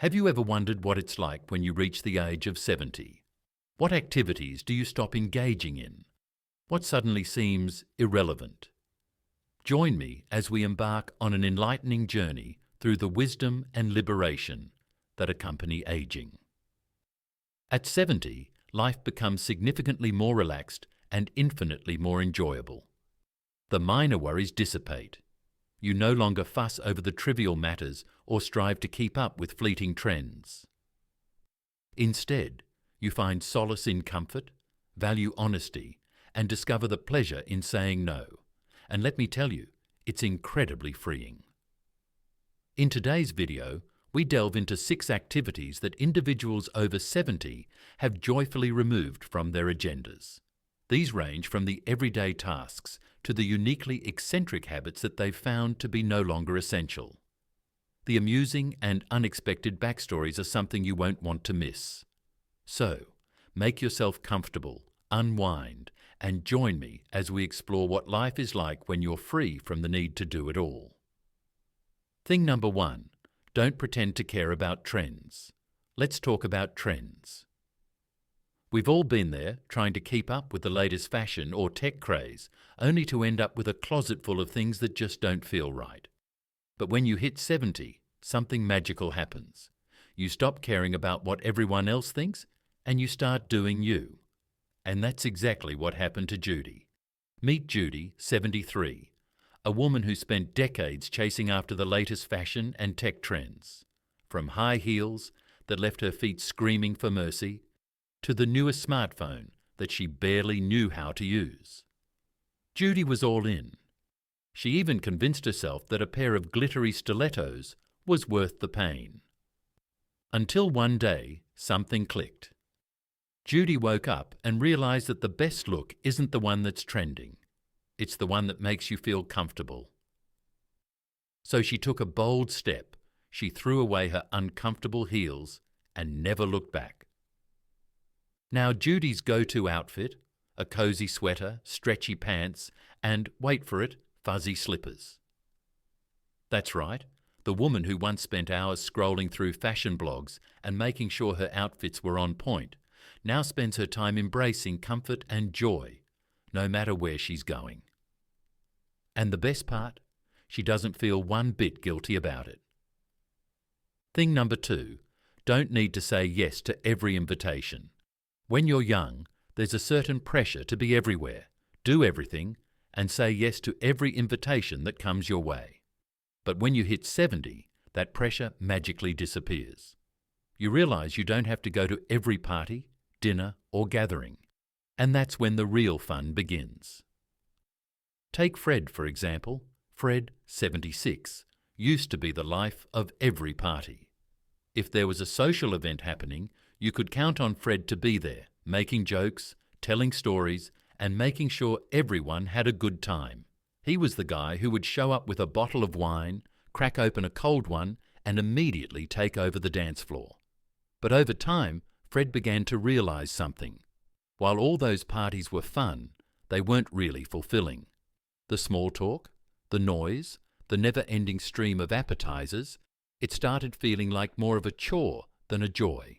Have you ever wondered what it's like when you reach the age of 70? What activities do you stop engaging in? What suddenly seems irrelevant? Join me as we embark on an enlightening journey through the wisdom and liberation that accompany aging. At 70, life becomes significantly more relaxed and infinitely more enjoyable. The minor worries dissipate. You no longer fuss over the trivial matters or strive to keep up with fleeting trends. Instead, you find solace in comfort, value honesty, and discover the pleasure in saying no. And let me tell you, it's incredibly freeing. In today's video, we delve into 6 activities that individuals over 70 have joyfully removed from their agendas. These range from the everyday tasks to the uniquely eccentric habits that they've found to be no longer essential. The amusing and unexpected backstories are something you won't want to miss. So, make yourself comfortable, unwind, and join me as we explore what life is like when you're free from the need to do it all. Thing number 1, don't pretend to care about trends. Let's talk about trends. We've all been there, trying to keep up with the latest fashion or tech craze, only to end up with a closet full of things that just don't feel right. But when you hit 70, something magical happens. You stop caring about what everyone else thinks, and you start doing you. And that's exactly what happened to Judy. Meet Judy, 73, a woman who spent decades chasing after the latest fashion and tech trends. From high heels that left her feet screaming for mercy, to the newest smartphone that she barely knew how to use. Judy was all in. She even convinced herself that a pair of glittery stilettos was worth the pain. Until one day, something clicked. Judy woke up and realized that the best look isn't the one that's trending. It's the one that makes you feel comfortable. So she took a bold step. She threw away her uncomfortable heels and never looked back. Now Judy's go-to outfit, a cozy sweater, stretchy pants, and, wait for it, fuzzy slippers. That's right, the woman who once spent hours scrolling through fashion blogs and making sure her outfits were on point, now spends her time embracing comfort and joy, no matter where she's going. And the best part? She doesn't feel one bit guilty about it. Thing number 2, don't need to say yes to every invitation. When you're young, there's a certain pressure to be everywhere, do everything, and say yes to every invitation that comes your way. But when you hit 70, that pressure magically disappears. You realize you don't have to go to every party, dinner, or gathering, and that's when the real fun begins. Take Fred, for example. Fred, 76, used to be the life of every party. If there was a social event happening, you could count on Fred to be there, making jokes, telling stories, and making sure everyone had a good time. He was the guy who would show up with a bottle of wine, crack open a cold one, and immediately take over the dance floor. But over time, Fred began to realize something. While all those parties were fun, they weren't really fulfilling. The small talk, the noise, the never-ending stream of appetizers, it started feeling like more of a chore than a joy.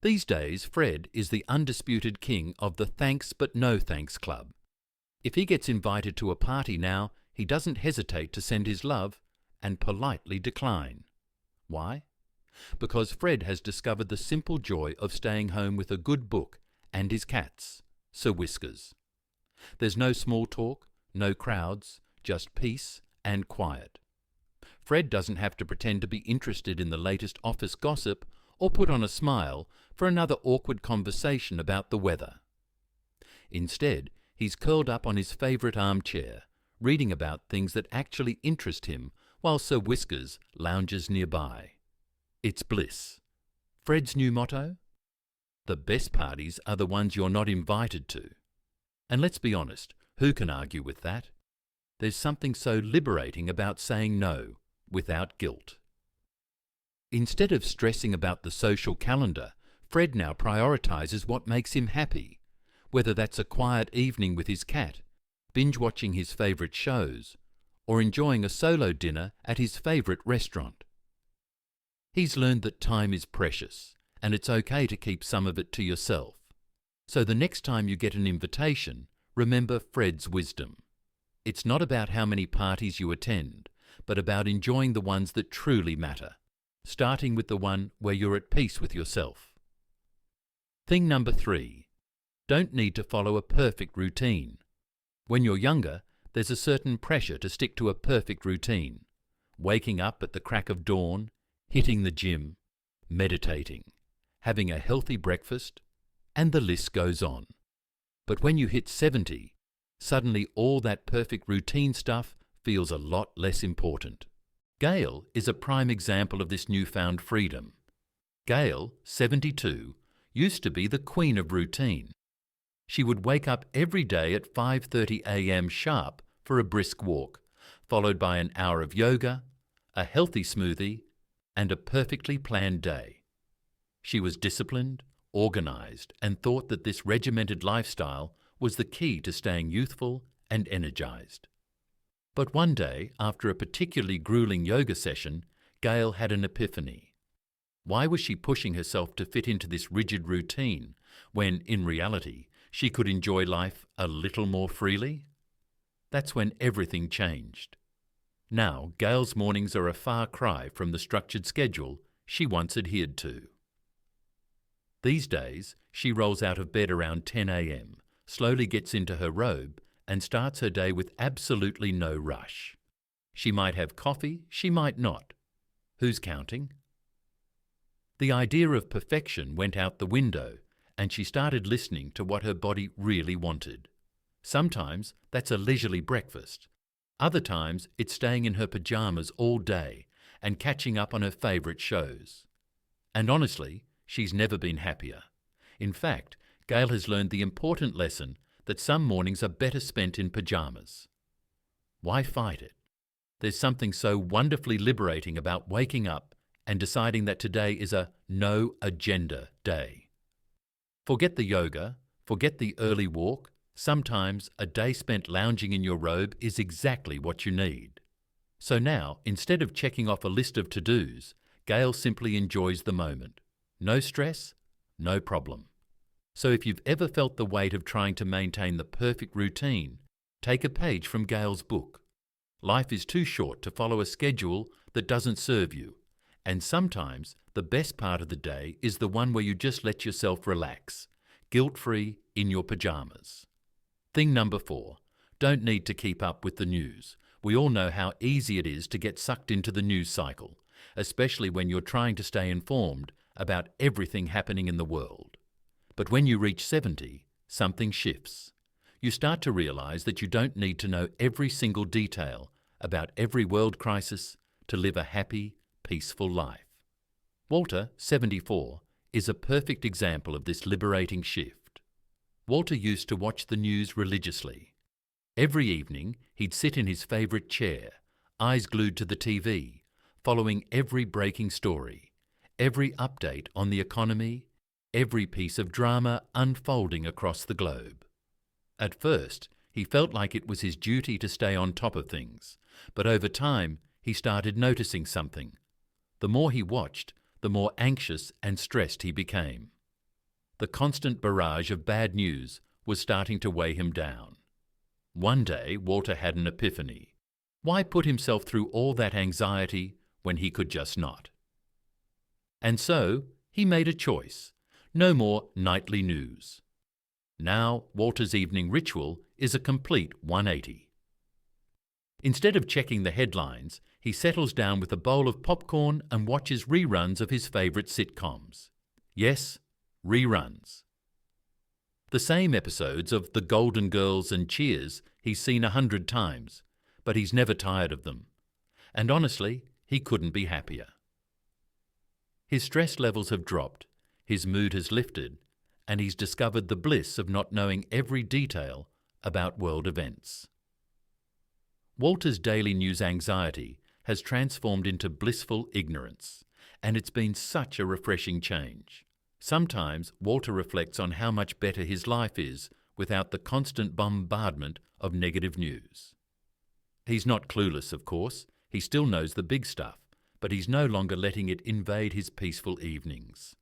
These days, Fred is the undisputed king of the thanks but no thanks club. If he gets invited to a party now, he doesn't hesitate to send his love and politely decline. Why? Because Fred has discovered the simple joy of staying home with a good book and his cats, Sir Whiskers. There's no small talk, no crowds, just peace and quiet. Fred doesn't have to pretend to be interested in the latest office gossip or put on a smile for another awkward conversation about the weather. Instead, he's curled up on his favourite armchair, reading about things that actually interest him while Sir Whiskers lounges nearby. It's bliss. Fred's new motto? The best parties are the ones you're not invited to. And let's be honest, who can argue with that? There's something so liberating about saying no without guilt. Instead of stressing about the social calendar, Fred now prioritizes what makes him happy, whether that's a quiet evening with his cat, binge-watching his favorite shows, or enjoying a solo dinner at his favorite restaurant. He's learned that time is precious, and it's okay to keep some of it to yourself. So the next time you get an invitation, remember Fred's wisdom. It's not about how many parties you attend, but about enjoying the ones that truly matter, starting with the one where you're at peace with yourself. Thing number 3. Don't need to follow a perfect routine. When you're younger, there's a certain pressure to stick to a perfect routine. Waking up at the crack of dawn, hitting the gym, meditating, having a healthy breakfast, and the list goes on. But when you hit 70, suddenly all that perfect routine stuff feels a lot less important. Gail is a prime example of this newfound freedom. Gail, 72, used to be the queen of routine. She would wake up every day at 5:30 a.m. sharp for a brisk walk, followed by an hour of yoga, a healthy smoothie, and a perfectly planned day. She was disciplined, organised, and thought that this regimented lifestyle was the key to staying youthful and energised. But one day, after a particularly grueling yoga session, Gail had an epiphany. Why was she pushing herself to fit into this rigid routine when, in reality, she could enjoy life a little more freely? That's when everything changed. Now, Gail's mornings are a far cry from the structured schedule she once adhered to. These days, she rolls out of bed around 10 a.m., slowly gets into her robe, and starts her day with absolutely no rush. She might have coffee, she might not. Who's counting? The idea of perfection went out the window, and she started listening to what her body really wanted. Sometimes that's a leisurely breakfast. Other times it's staying in her pajamas all day and catching up on her favourite shows. And honestly, she's never been happier. In fact, Gail has learned the important lesson that some mornings are better spent in pajamas. Why fight it? There's something so wonderfully liberating about waking up and deciding that today is a no agenda day. Forget the yoga, forget the early walk. Sometimes a day spent lounging in your robe is exactly what you need. So now, instead of checking off a list of to-dos, Gail simply enjoys the moment. No stress, no problem. So if you've ever felt the weight of trying to maintain the perfect routine, take a page from Gail's book. Life is too short to follow a schedule that doesn't serve you, and sometimes the best part of the day is the one where you just let yourself relax, guilt-free in your pajamas. Thing number 4, don't need to keep up with the news. We all know how easy it is to get sucked into the news cycle, especially when you're trying to stay informed about everything happening in the world. But when you reach 70, something shifts. You start to realise that you don't need to know every single detail about every world crisis to live a happy, peaceful life. Walter, 74, is a perfect example of this liberating shift. Walter used to watch the news religiously. Every evening, he'd sit in his favourite chair, eyes glued to the TV, following every breaking story, every update on the economy, every piece of drama unfolding across the globe. At first, he felt like it was his duty to stay on top of things, but over time, he started noticing something. The more he watched, the more anxious and stressed he became. The constant barrage of bad news was starting to weigh him down. One day, Walter had an epiphany. Why put himself through all that anxiety when he could just not? And so, he made a choice. No more nightly news. Now, Walter's evening ritual is a complete 180. Instead of checking the headlines, he settles down with a bowl of popcorn and watches reruns of his favourite sitcoms. Yes, reruns. The same episodes of The Golden Girls and Cheers he's seen 100 times, but he's never tired of them. And honestly, he couldn't be happier. His stress levels have dropped, his mood has lifted, and he's discovered the bliss of not knowing every detail about world events. Walter's daily news anxiety has transformed into blissful ignorance, and it's been such a refreshing change. Sometimes Walter reflects on how much better his life is without the constant bombardment of negative news. He's not clueless, of course. He still knows the big stuff, but he's no longer letting it invade his peaceful evenings.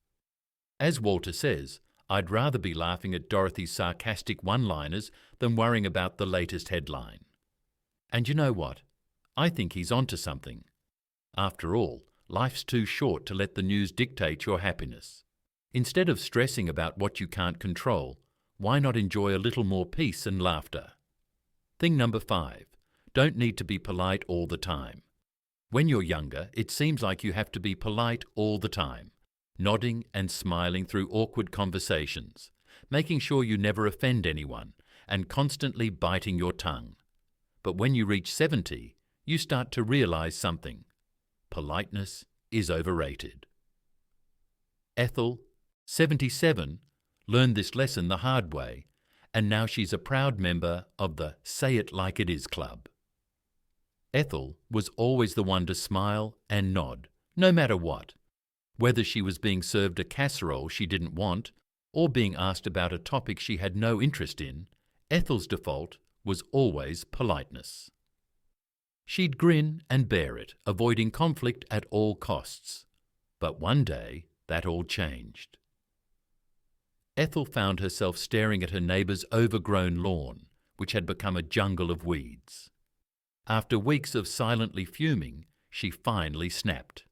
As Walter says, I'd rather be laughing at Dorothy's sarcastic one-liners than worrying about the latest headline. And you know what? I think he's onto something. After all, life's too short to let the news dictate your happiness. Instead of stressing about what you can't control, why not enjoy a little more peace and laughter? Thing number 5. Don't need to be polite all the time. When you're younger, it seems like you have to be polite all the time, nodding and smiling through awkward conversations, making sure you never offend anyone, and constantly biting your tongue. But when you reach 70, you start to realize something. Politeness is overrated. Ethel, 77, learned this lesson the hard way, and now she's a proud member of the Say It Like It Is Club. Ethel was always the one to smile and nod, no matter what. Whether she was being served a casserole she didn't want, or being asked about a topic she had no interest in, Ethel's default was always politeness. She'd grin and bear it, avoiding conflict at all costs. But one day, that all changed. Ethel found herself staring at her neighbour's overgrown lawn, which had become a jungle of weeds. After weeks of silently fuming, she finally snapped.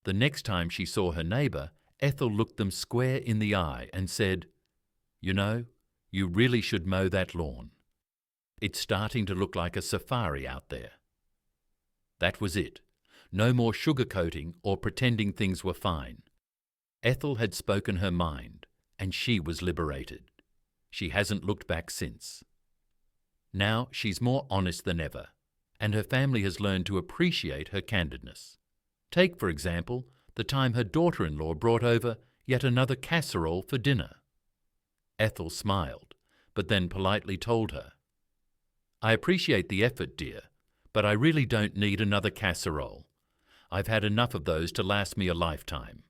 The next time she saw her neighbour, Ethel looked them square in the eye and said, "You know, you really should mow that lawn. It's starting to look like a safari out there." That was it. No more sugarcoating or pretending things were fine. Ethel had spoken her mind, and she was liberated. She hasn't looked back since. Now she's more honest than ever, and her family has learned to appreciate her candidness. Take, for example, the time her daughter-in-law brought over yet another casserole for dinner. Ethel smiled, but then politely told her, "I appreciate the effort, dear, but I really don't need another casserole. I've had enough of those to last me a lifetime."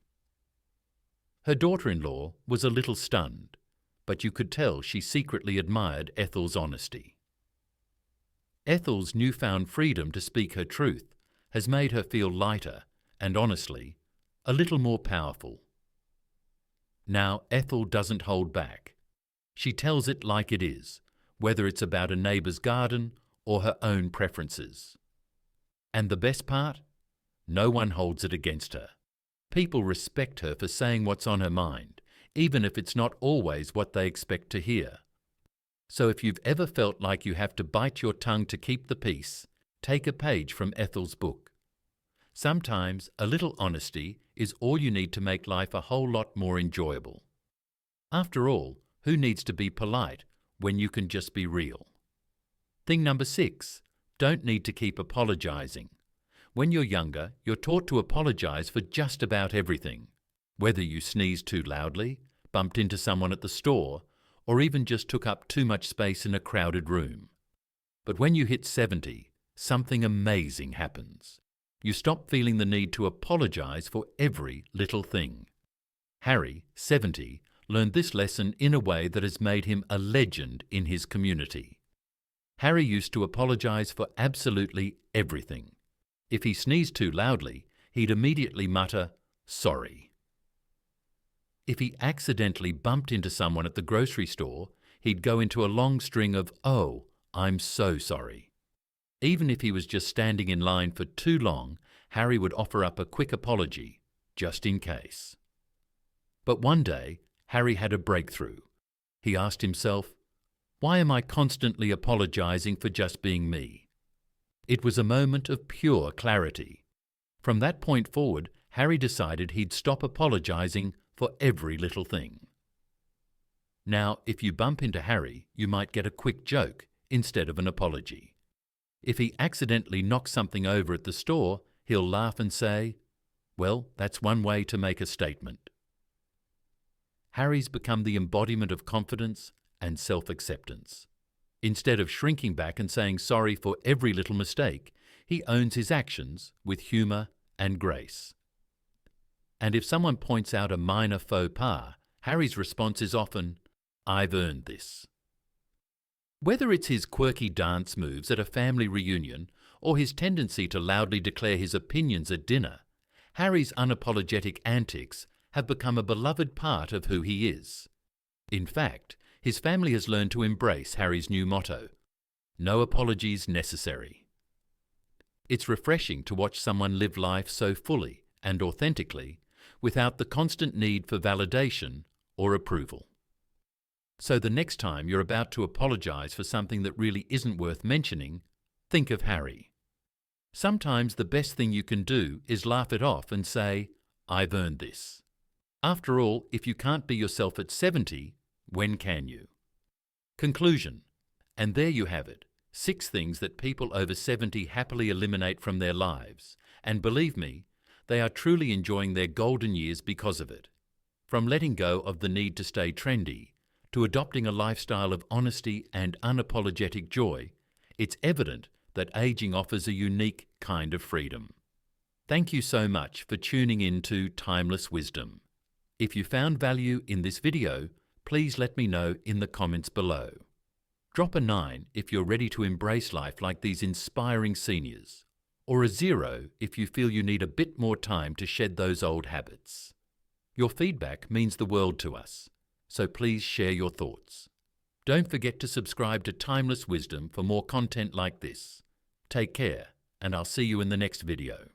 Her daughter-in-law was a little stunned, but you could tell she secretly admired Ethel's honesty. Ethel's newfound freedom to speak her truth has made her feel lighter and, honestly, a little more powerful. Now Ethel doesn't hold back. She tells it like it is, whether it's about a neighbour's garden or her own preferences. And the best part? No one holds it against her. People respect her for saying what's on her mind, even if it's not always what they expect to hear. So if you've ever felt like you have to bite your tongue to keep the peace, take a page from Ethel's book. Sometimes a little honesty is all you need to make life a whole lot more enjoyable. After all, who needs to be polite when you can just be real? Thing number 6, don't need to keep apologizing. When you're younger, you're taught to apologize for just about everything. Whether you sneezed too loudly, bumped into someone at the store, or even just took up too much space in a crowded room. But when you hit 70, something amazing happens. You stop feeling the need to apologize for every little thing. Harry, 70, learned this lesson in a way that has made him a legend in his community. Harry used to apologize for absolutely everything. If he sneezed too loudly, he'd immediately mutter, "Sorry." If he accidentally bumped into someone at the grocery store, he'd go into a long string of, "Oh, I'm so sorry." Even if he was just standing in line for too long, Harry would offer up a quick apology, just in case. But one day, Harry had a breakthrough. He asked himself, "Why am I constantly apologizing for just being me?" It was a moment of pure clarity. From that point forward, Harry decided he'd stop apologizing for every little thing. Now, if you bump into Harry, you might get a quick joke instead of an apology. If he accidentally knocks something over at the store, he'll laugh and say, "Well, that's one way to make a statement." Harry's become the embodiment of confidence and self-acceptance. Instead of shrinking back and saying sorry for every little mistake, he owns his actions with humour and grace. And if someone points out a minor faux pas, Harry's response is often, "I've earned this." Whether it's his quirky dance moves at a family reunion or his tendency to loudly declare his opinions at dinner, Harry's unapologetic antics have become a beloved part of who he is. In fact, his family has learned to embrace Harry's new motto, "No apologies necessary." It's refreshing to watch someone live life so fully and authentically without the constant need for validation or approval. So the next time you're about to apologize for something that really isn't worth mentioning, think of Harry. Sometimes the best thing you can do is laugh it off and say, "I've earned this." After all, if you can't be yourself at 70, when can you? Conclusion. And there you have it, 6 things that people over 70 happily eliminate from their lives. And believe me, they are truly enjoying their golden years because of it. From letting go of the need to stay trendy, to adopting a lifestyle of honesty and unapologetic joy, it's evident that aging offers a unique kind of freedom. Thank you so much for tuning in to Timeless Wisdom. If you found value in this video, please let me know in the comments below. Drop a 9 if you're ready to embrace life like these inspiring seniors, or a 0 if you feel you need a bit more time to shed those old habits. Your feedback means the world to us, so please share your thoughts. Don't forget to subscribe to Timeless Wisdom for more content like this. Take care, and I'll see you in the next video.